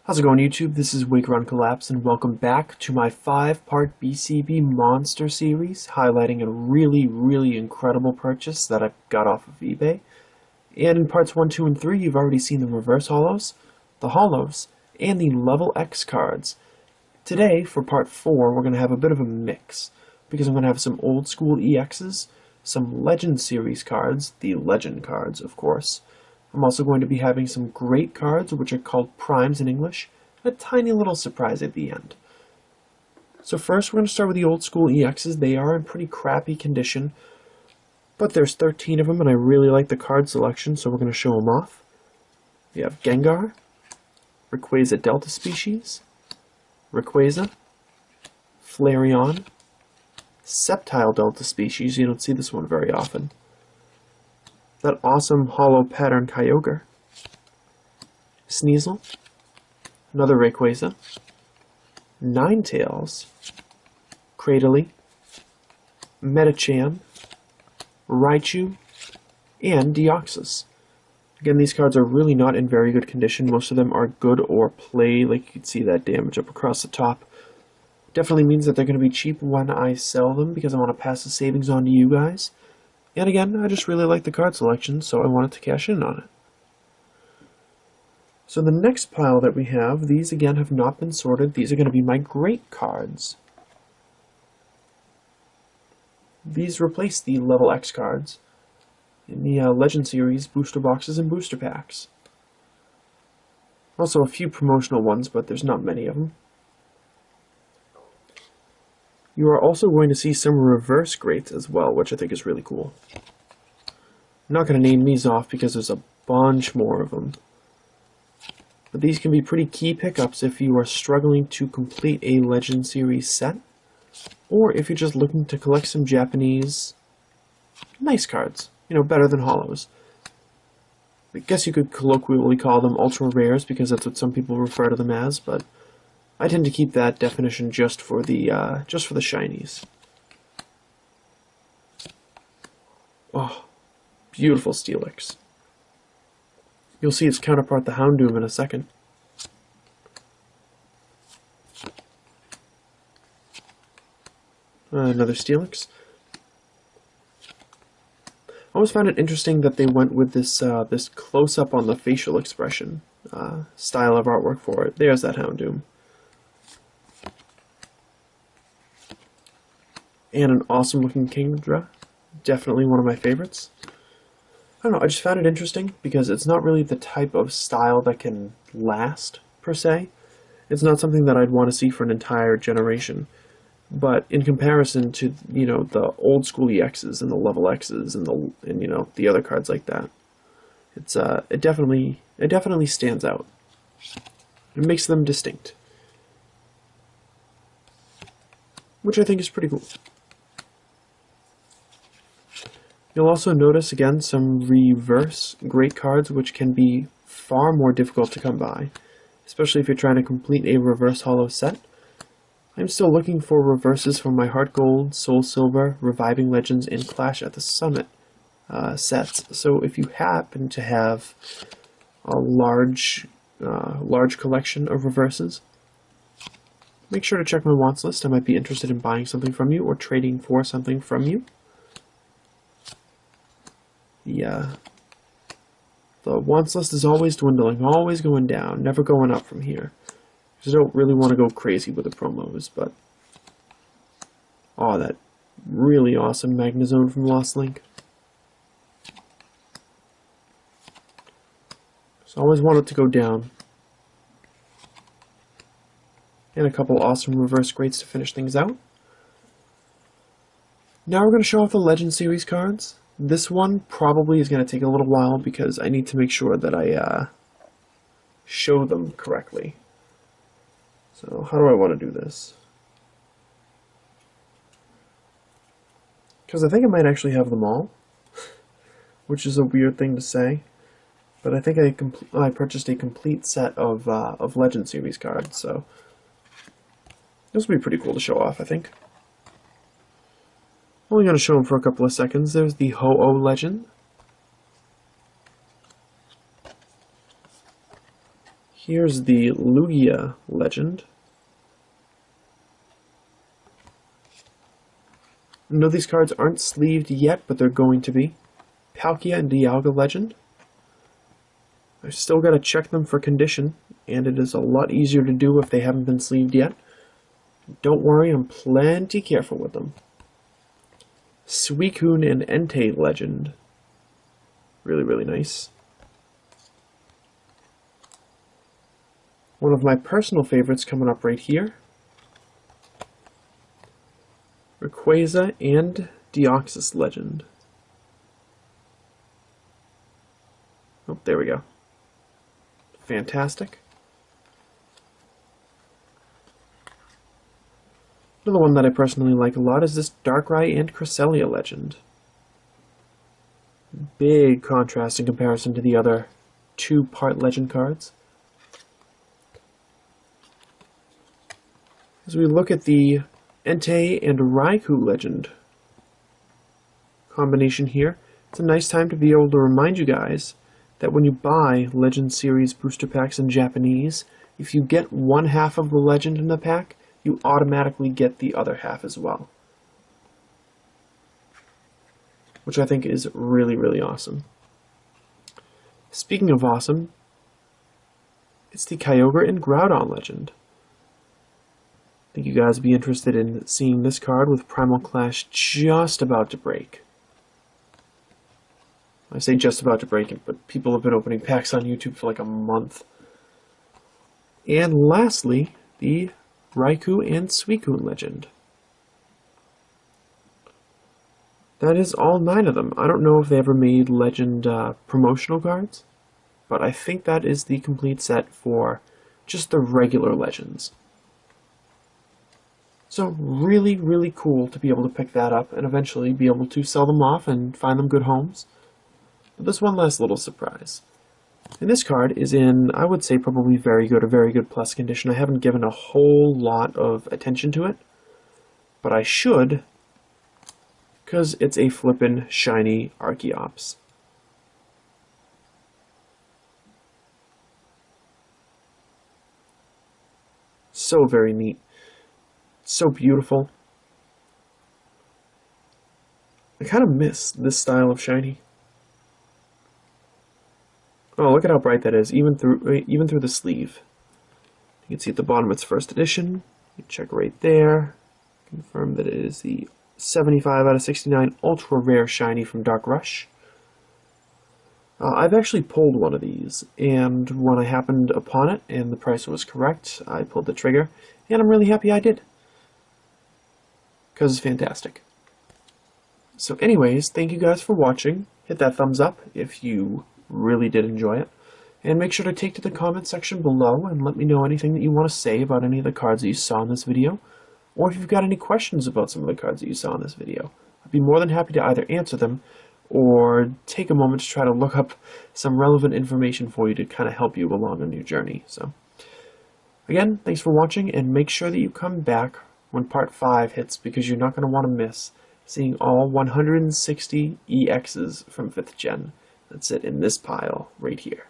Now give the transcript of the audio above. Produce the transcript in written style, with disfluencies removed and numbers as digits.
How's it going, YouTube? This is Wake Run Collapse, and welcome back to my 5-part BCBMonster series, highlighting a really incredible purchase that I got off of eBay. And in parts 1, 2, and 3, you've already seen the reverse holos, the holos, and the level X cards. Today, for part 4, we're going to have a bit of a mix, because I'm going to have some old school EXs, some Legend series cards, the Legend cards, of course. I'm also going to be having some great cards, which are called primes in English, and a tiny little surprise at the end. So first, we're going to start with the old school EXs. They are in pretty crappy condition, but there's 13 of them, and I really like the card selection, so we're going to show them off. We have Gengar, Rayquaza Delta Species, Rayquaza, Flareon, Sceptile Delta Species. You don't see this one very often. That awesome hollow pattern Kyogre, Sneasel, another Rayquaza, Ninetales, Cradily, Metachan, Raichu, and Deoxys. Again, these cards are really not in very good condition. Most of them are good or play, like you can see that damage up across the top. Definitely means that they're going to be cheap when I sell them because I want to pass the savings on to you guys. And again, I just really like the card selection, so I wanted to cash in on it. So the next pile that we have, these again have not been sorted. These are going to be my great cards. These replace the level X cards in the Legend series booster boxes and booster packs. Also a few promotional ones, but there's not many of them. You are also going to see some reverse greats as well, which I think is really cool. I'm not going to name these off because there's a bunch more of them. But these can be pretty key pickups if you are struggling to complete a Legend Series set, or if you're just looking to collect some Japanese nice cards, you know, better than holos. I guess you could colloquially call them ultra rares because that's what some people refer to them as, but I tend to keep that definition just for the shinies. Oh, beautiful Steelix. You'll see its counterpart, the Houndoom, in a second. Another Steelix. I always found it interesting that they went with this this close-up on the facial expression style of artwork for it. There's that Houndoom. And an awesome looking Kingdra. Definitely one of my favorites. I don't know, I just found it interesting because it's not really the type of style that can last, per se. It's not something that I'd want to see for an entire generation. But in comparison to, you know, the old school EXs and the level Xs and you know, the other cards like that, it's it definitely stands out. It makes them distinct, which I think is pretty cool. You'll also notice, again, some reverse great cards, which can be far more difficult to come by, especially if you're trying to complete a reverse holo set. I'm still looking for reverses for my Heart Gold, Soul Silver, Reviving Legends, and Clash at the Summit sets. So if you happen to have a large collection of reverses, make sure to check my wants list. I might be interested in buying something from you or trading for something from you. The wants list is always dwindling, always going down, never going up from here. Because I don't really want to go crazy with the promos, but oh, that really awesome Magnezone from Lost Link. So I always want it to go down. And a couple awesome reverse greats to finish things out. Now we're going to show off the Legend Series cards. This one probably is going to take a little while because I need to make sure that I show them correctly. So how do I want to do this? Because I think I might actually have them all, which is a weird thing to say. But I think I purchased a complete set of Legend Series cards, so this will be pretty cool to show off, I think. Only going to show them for a couple of seconds. There's the Ho-Oh Legend. Here's the Lugia Legend. No, these cards aren't sleeved yet, but they're going to be. Palkia and Dialga Legend. I've still got to check them for condition, and it is a lot easier to do if they haven't been sleeved yet. Don't worry, I'm plenty careful with them. Suicune and Entei Legend. Really, really nice. One of my personal favorites coming up right here. Rayquaza and Deoxys Legend. Oh, there we go. Fantastic. Another one that I personally like a lot is this Darkrai and Cresselia Legend. Big contrast in comparison to the other two-part Legend cards. As we look at the Entei and Raikou Legend combination here, it's a nice time to be able to remind you guys that when you buy Legend Series booster packs in Japanese, if you get one half of the Legend in the pack, you automatically get the other half as well. Which I think is really, really awesome. Speaking of awesome, it's the Kyogre and Groudon Legend. I think you guys would be interested in seeing this card with Primal Clash just about to break. I say just about to break it, but people have been opening packs on YouTube for like a month. And lastly, the Raikou and Suicune Legend. That is all 9 of them. I don't know if they ever made Legend promotional cards, but I think that is the complete set for just the regular Legends. So really, really cool to be able to pick that up and eventually be able to sell them off and find them good homes. But there's one last little surprise. And this card is in, I would say, probably very good or very good plus condition. I haven't given a whole lot of attention to it, but I should, because it's a flippin' shiny Archeops. So very neat. So beautiful. I kind of miss this style of shiny. Oh, look at how bright that is, even through the sleeve. You can see at the bottom it's first edition. You check right there. Confirm that it is the 75 out of 69 ultra rare shiny from Dark Rush. I've actually pulled one of these, and when I happened upon it and the price was correct, I pulled the trigger, and I'm really happy I did. Because it's fantastic. So anyways, thank you guys for watching. Hit that thumbs up if you really did enjoy it. And make sure to take to the comment section below and let me know anything that you want to say about any of the cards that you saw in this video. Or if you've got any questions about some of the cards that you saw in this video. I'd be more than happy to either answer them or take a moment to try to look up some relevant information for you to kind of help you along on your journey. So, again, thanks for watching, and make sure that you come back when Part 5 hits, because you're not going to want to miss seeing all 160 EXs from 5th Gen that sit in this pile right here.